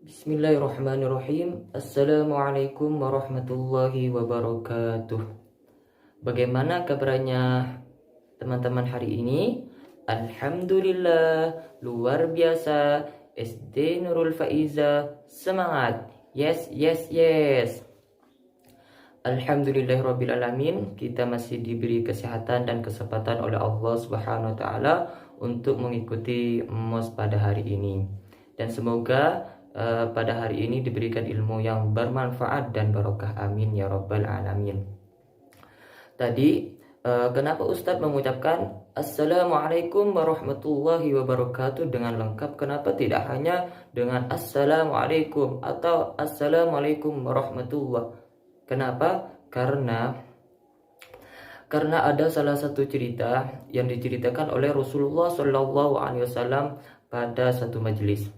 Bismillahirrahmanirrahim. Assalamualaikum warahmatullahi wabarakatuh. Bagaimana kabarnya teman-teman hari ini? Alhamdulillah, luar biasa. SD Nurul Faiza, semangat. Yes, yes, yes. Alhamdulillahirrabbilalamin, kita masih diberi kesehatan dan kesempatan oleh Allah Subhanahu wa taala untuk mengikuti MOS pada hari ini. Dan semoga pada hari ini diberikan ilmu yang bermanfaat dan barokah, amin ya rabbal alamin. Tadi kenapa Ustadz mengucapkan Assalamualaikum warahmatullahi wabarakatuh dengan lengkap? Kenapa tidak hanya dengan Assalamualaikum atau Assalamualaikum warahmatullah? Kenapa? Karena ada salah satu cerita yang diceritakan oleh Rasulullah SAW pada satu majelis.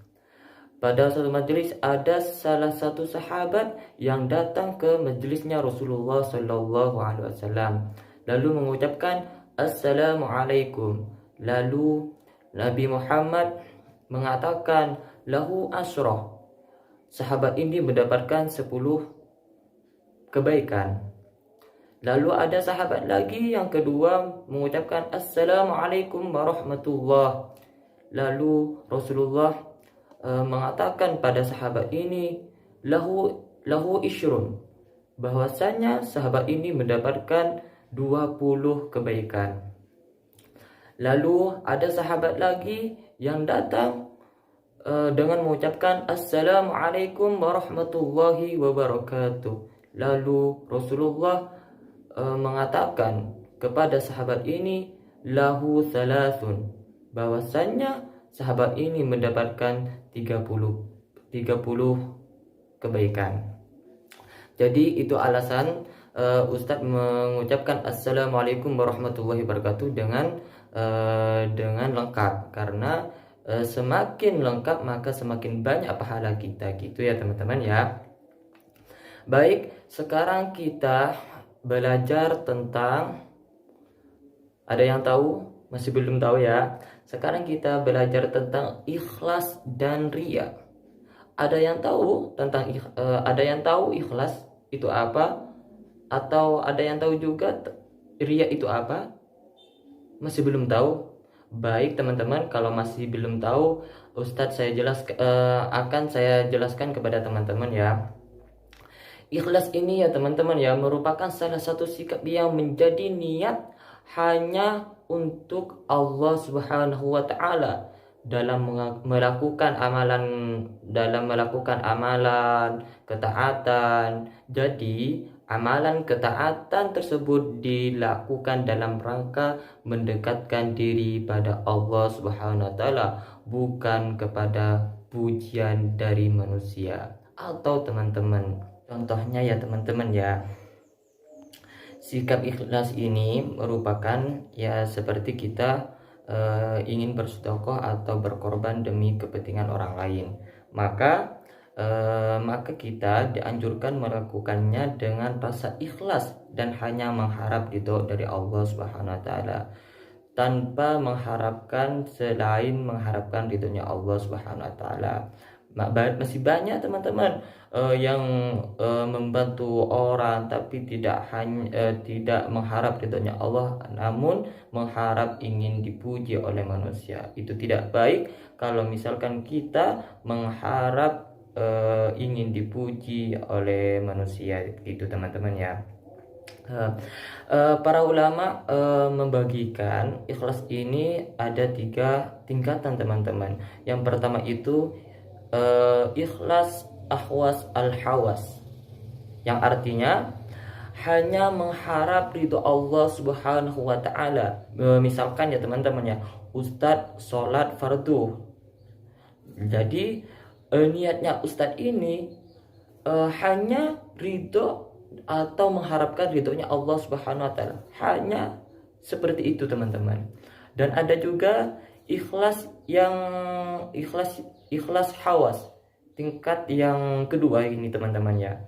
Pada suatu majelis ada salah satu sahabat yang datang ke majelisnya Rasulullah SAW, lalu mengucapkan Assalamualaikum. Lalu Nabi Muhammad mengatakan lahu asyrah. Sahabat ini mendapatkan 10 kebaikan. Lalu ada sahabat lagi yang kedua mengucapkan Assalamualaikum warahmatullah. Lalu Rasulullah mengatakan pada sahabat ini lahu isyrun, bahwasanya sahabat ini mendapatkan 20 kebaikan. Lalu ada sahabat lagi yang datang dengan mengucapkan Assalamualaikum warahmatullahi wabarakatuh. Lalu Rasulullah mengatakan kepada sahabat ini lahu thalathun, bahwasanya sahabat ini mendapatkan 30 kebaikan. Jadi itu alasan Ustadz mengucapkan Assalamualaikum warahmatullahi wabarakatuh dengan lengkap, karena semakin lengkap maka semakin banyak pahala kita, gitu ya teman-teman ya. Baik, sekarang kita belajar tentang, ada yang tahu? Masih belum tahu ya. Sekarang kita belajar tentang ikhlas dan riya. Ada yang tahu tentang ada yang tahu ikhlas itu apa? Atau ada yang tahu juga riya itu apa? Masih belum tahu? Baik teman-teman, kalau masih belum tahu, Ustadz akan saya jelaskan kepada teman-teman ya. Ikhlas ini ya teman-teman ya, merupakan salah satu sikap yang menjadi niat hanya untuk Allah Subhanahu wa taala dalam melakukan amalan ketaatan. Jadi amalan ketaatan tersebut dilakukan dalam rangka mendekatkan diri pada Allah Subhanahu wa taala, bukan kepada pujian dari manusia atau teman-teman. Contohnya ya teman-teman ya, sikap ikhlas ini merupakan ya seperti kita ingin bersedekah atau berkorban demi kepentingan orang lain. Maka kita dianjurkan melakukannya dengan rasa ikhlas dan hanya mengharap ridho dari Allah Subhanahu wa taala, tanpa mengharapkan selain mengharapkan ridhonya Allah Subhanahu wa taala. Masih banyak teman-teman yang membantu orang tapi tidak mengharap ridhonya Allah, namun mengharap ingin dipuji oleh manusia. Itu tidak baik kalau misalkan kita mengharap ingin dipuji oleh manusia, itu teman-teman ya. Para ulama membagikan ikhlas ini ada 3 tingkatan teman-teman. Yang pertama itu ikhlas ahwas al-hawas, yang artinya hanya mengharap ridho Allah Subhanahu wa taala. Misalkan ya teman-teman ya, Ustadz sholat fardu, jadi niatnya Ustadz ini hanya ridho atau mengharapkan ridhonya Allah Subhanahu wa taala, hanya seperti itu teman-teman. Dan ada juga ikhlas hawas, tingkat yang kedua ini teman-teman ya,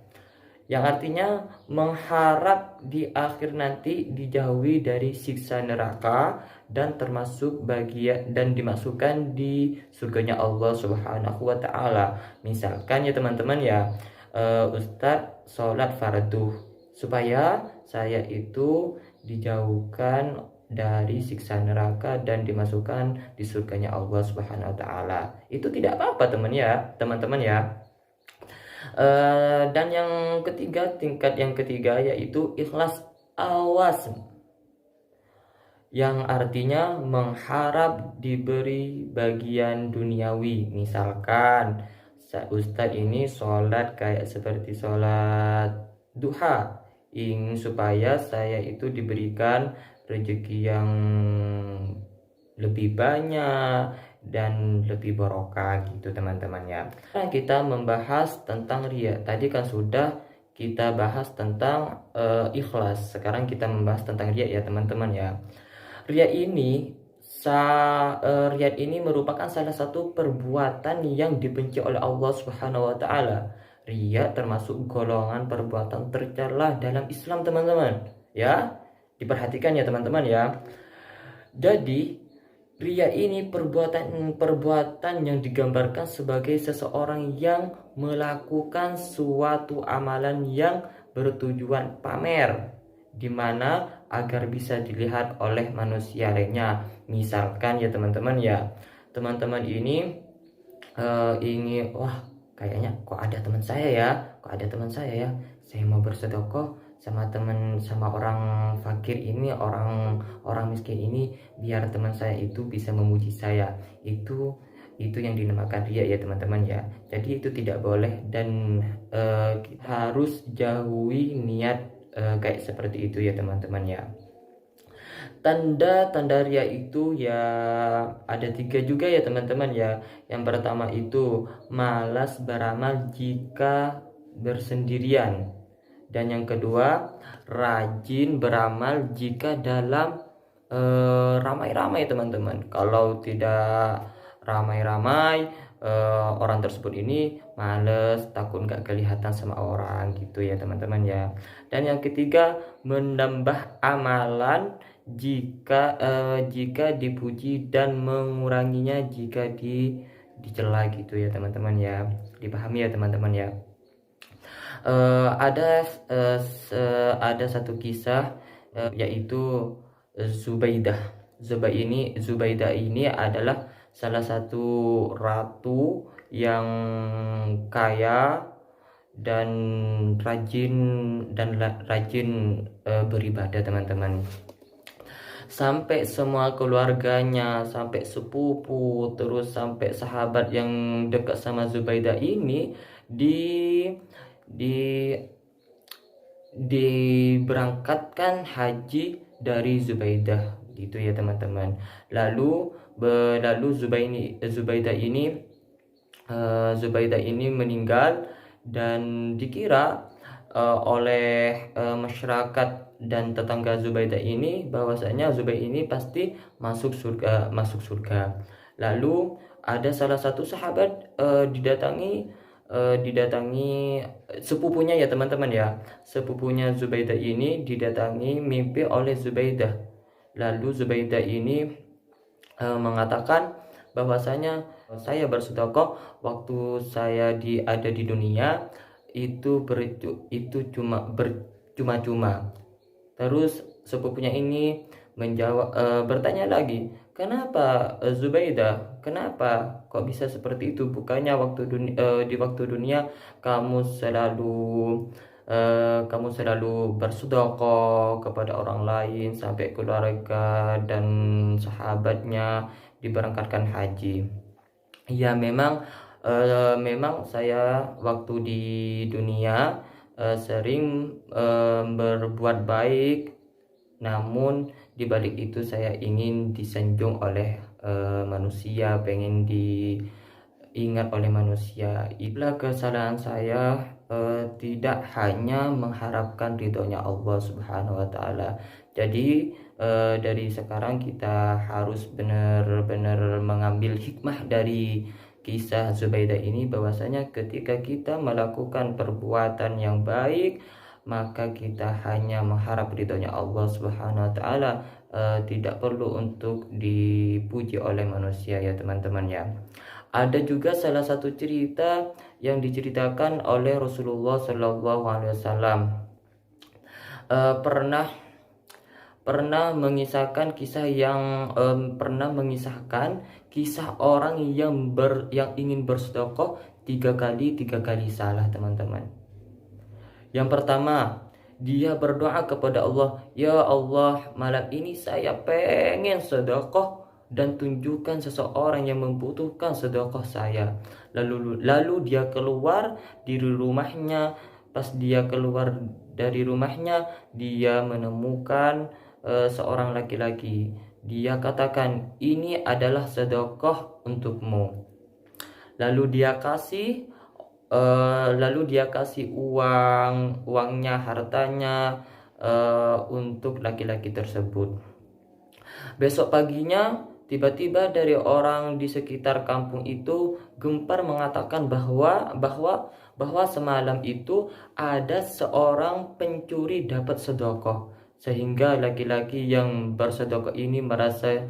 yang artinya mengharap di akhir nanti dijauhi dari siksa neraka dan termasuk bagian dan dimasukkan di surganya Allah Subhanahu wa taala. Misalkan ya teman-teman ya, Ustadz sholat fardu supaya saya itu dijauhkan dari siksa neraka dan dimasukkan di surganya Allah Subhanahu wa taala. Itu tidak apa-apa teman-teman ya. Dan yang ketiga, tingkat yang ketiga yaitu ikhlas awas, yang artinya mengharap diberi bagian duniawi. Misalkan Ustadz ini sholat kayak seperti sholat duha, ingin supaya saya itu diberikan rezeki yang lebih banyak dan lebih barokah gitu teman-teman ya. Nah, kita membahas tentang riya. Tadi kan sudah kita bahas tentang ikhlas. Sekarang kita membahas tentang riya ya teman-teman ya. Riya ini merupakan salah satu perbuatan yang dibenci oleh Allah Subhanahu wa taala. Riya termasuk golongan perbuatan tercela dalam Islam teman-teman ya. Diperhatikan ya teman-teman ya. Jadi riya ini perbuatan yang digambarkan sebagai seseorang yang melakukan suatu amalan yang bertujuan pamer, di mana agar bisa dilihat oleh manusia lainnya. Misalkan ya teman-teman ya, teman-teman ini ingin, wah kayaknya kok ada teman saya ya, saya mau bersedekah sama orang fakir ini, orang miskin ini, biar teman saya itu bisa memuji saya. Itu yang dinamakan riya ya teman-teman ya. Jadi itu tidak boleh dan harus jauhi niat kayak seperti itu ya teman-teman ya. Tanda-tanda riya itu ya ada 3 juga ya teman-teman ya. Yang pertama itu malas beramal jika bersendirian. Dan yang kedua, rajin beramal jika dalam ramai-ramai teman-teman. Kalau tidak ramai-ramai, orang tersebut ini males, takut gak kelihatan sama orang gitu ya teman-teman ya. Dan yang ketiga, menambah amalan jika dipuji dan menguranginya jika dicela gitu ya teman-teman ya. Dipahami ya teman-teman ya. Ada satu kisah yaitu Zubaidah. Zubaidah ini adalah salah satu ratu yang kaya dan rajin beribadah teman-teman. Sampai semua keluarganya, sampai sepupu, terus sampai sahabat yang dekat sama Zubaidah ini diberangkatkan haji dari Zubaidah gitu ya teman-teman. Lalu Zubaidah ini meninggal dan dikira oleh masyarakat dan tetangga Zubaidah ini bahwasanya Zubaidah ini pasti masuk surga. Lalu ada salah satu sahabat didatangi sepupunya ya teman-teman ya. Sepupunya Zubaidah ini didatangi mimpi oleh Zubaidah. Lalu Zubaidah ini mengatakan bahwasanya saya bersedekah waktu saya ada di dunia itu cuma. Terus sepupunya ini bertanya lagi, kenapa Zubaidah? Kenapa kok bisa seperti itu? Bukannya di waktu dunia kamu selalu bersedekah kepada orang lain sampai keluarga dan sahabatnya diberangkatkan haji. Ya memang saya waktu di dunia sering berbuat baik, namun di balik itu saya ingin disanjung oleh manusia, pengen diingat oleh manusia. Itulah kesalahan saya, tidak hanya mengharapkan ridhonya Allah Subhanahu wa taala. Jadi dari sekarang kita harus benar-benar mengambil hikmah dari kisah Zubaidah ini, bahwasanya ketika kita melakukan perbuatan yang baik, maka kita hanya mengharap ridhonya Allah Subhanahu wa taala, tidak perlu untuk dipuji oleh manusia ya teman-teman ya. Ada juga salah satu cerita yang diceritakan oleh Rasulullah Shallallahu Alaihi Wasallam, pernah mengisahkan kisah orang yang ingin bersedekah tiga kali salah teman-teman. Yang pertama, dia berdoa kepada Allah, ya Allah, malam ini saya pengen sedekah dan tunjukkan seseorang yang membutuhkan sedekah saya. Lalu dia keluar dari rumahnya. Pas dia keluar dari rumahnya, dia menemukan seorang laki-laki. Dia katakan, ini adalah sedekah untukmu. Lalu dia kasih uangnya, hartanya untuk laki-laki tersebut. Besok paginya tiba-tiba dari orang di sekitar kampung itu gempar mengatakan bahwa semalam itu ada seorang pencuri dapat sedekah, sehingga laki-laki yang bersedekah ini merasa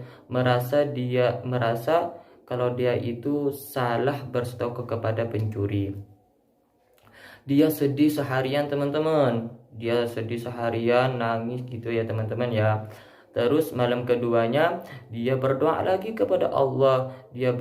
kalau dia itu salah bersedekah kepada pencuri. Dia sedih seharian teman-teman, nangis gitu ya teman-teman ya. Terus malam keduanya dia berdoa lagi kepada Allah. Ya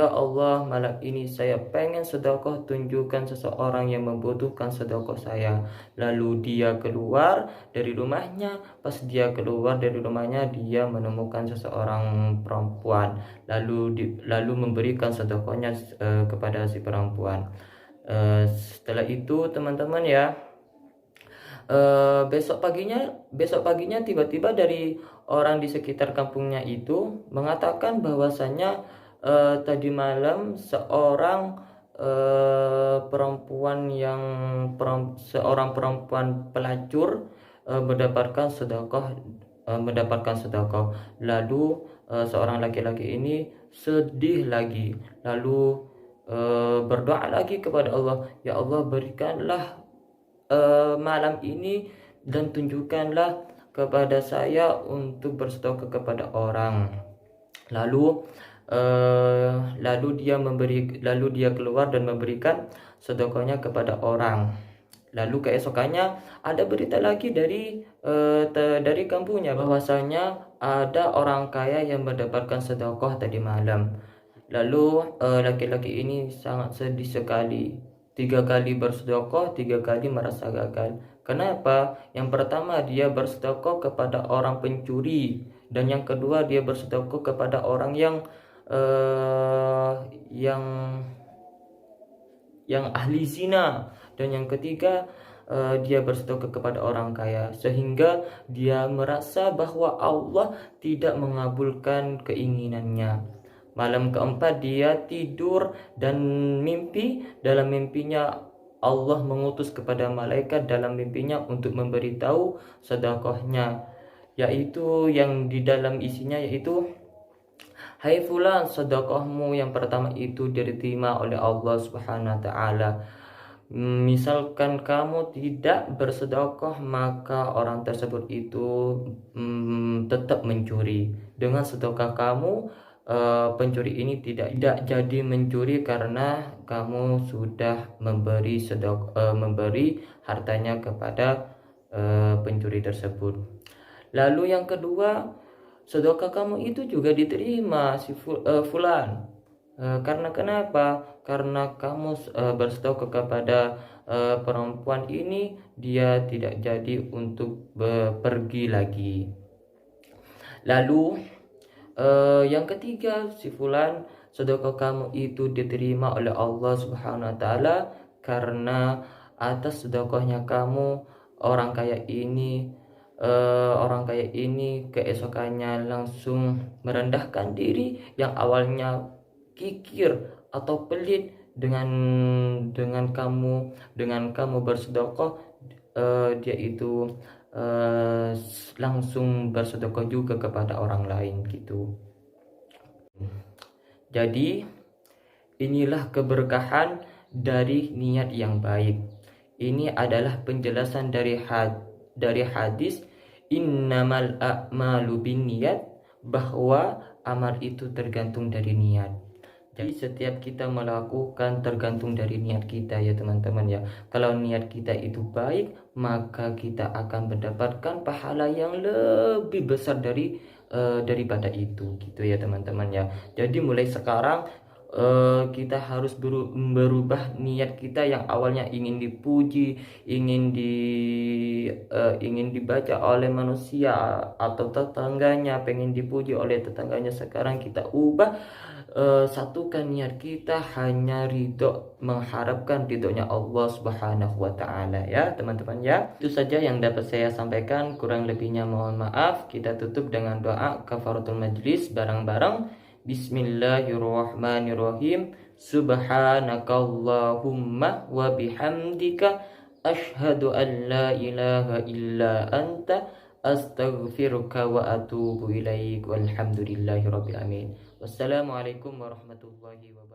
Allah, malam ini saya pengen sedekah, tunjukkan seseorang yang membutuhkan sedekah saya. Lalu dia keluar dari rumahnya. Pas dia keluar dari rumahnya, dia menemukan seseorang perempuan. Lalu memberikan sedekahnya kepada si perempuan. Setelah itu teman-teman ya, besok paginya tiba-tiba dari orang di sekitar kampungnya itu mengatakan bahwasanya tadi malam seorang perempuan pelacur mendapatkan sedekah. Lalu seorang laki-laki ini sedih lagi, lalu berdoa lagi kepada Allah, ya Allah, berikanlah malam ini dan tunjukkanlah kepada saya untuk bersedekah kepada orang. Lalu dia keluar dan memberikan sedekahnya kepada orang. Lalu keesokannya ada berita lagi dari kampungnya bahwasanya ada orang kaya yang mendapatkan sedekah tadi malam. Lalu laki-laki ini sangat sedih sekali. 3 kali bersedekah, 3 kali merasa gagal. Kenapa? Yang pertama dia bersedekah kepada orang pencuri, dan yang kedua dia bersedekah kepada orang yang ahli zina, dan yang ketiga dia bersedekah kepada orang kaya, sehingga dia merasa bahwa Allah tidak mengabulkan keinginannya. Malam keempat dia tidur dan dalam mimpinya Allah mengutus kepada malaikat dalam mimpinya untuk memberitahu sedekahnya, yaitu yang di dalam isinya yaitu, hai fulan, sedekahmu yang pertama itu diterima oleh Allah Subhanahu wa taala. Misalkan kamu tidak bersedekah, maka orang tersebut itu tetap mencuri. Dengan sedekah kamu, pencuri ini tidak jadi mencuri karena kamu sudah memberi hartanya kepada pencuri tersebut. Lalu yang kedua, sedekah kamu itu juga diterima si fulan. Karena kenapa? Karena kamu bersedekah kepada perempuan ini, dia tidak jadi untuk pergi lagi. Lalu yang ketiga, si fulan, sedekah kamu itu diterima oleh Allah Subhanahu wa taala karena atas sedekahnya kamu, orang kaya ini keesokannya langsung merendahkan diri yang awalnya kikir atau pelit. Dengan kamu bersedekah, dia itu langsung bersedekah juga kepada orang lain gitu. Jadi inilah keberkahan dari niat yang baik. Ini adalah penjelasan dari hadis innamal a'malu binniyat, bahwa amal itu tergantung dari niat. Jadi setiap kita melakukan tergantung dari niat kita ya teman-teman ya. Kalau niat kita itu baik, maka kita akan mendapatkan pahala yang lebih besar daripada itu gitu ya teman-teman ya. Jadi mulai sekarang kita harus berubah niat kita yang awalnya ingin dipuji, ingin dibaca oleh manusia atau tetangganya, pengen dipuji oleh tetangganya. Sekarang kita ubah, satukan niat kita hanya ridho, mengharapkan ridhonya Allah Subhanahu wa taala ya teman-teman ya. Itu saja yang dapat saya sampaikan, kurang lebihnya mohon maaf. Kita tutup dengan doa kafaratul majlis bareng-bareng. Bismillahirrahmanirrahim. Subhanakallahumma wa bihamdika asyhadu an la ilaha illa anta astaghfiruka wa atubu ilaik. Walhamdulillahirabbil alamin. Wassalamualaikum warahmatullahi wabarakatuh.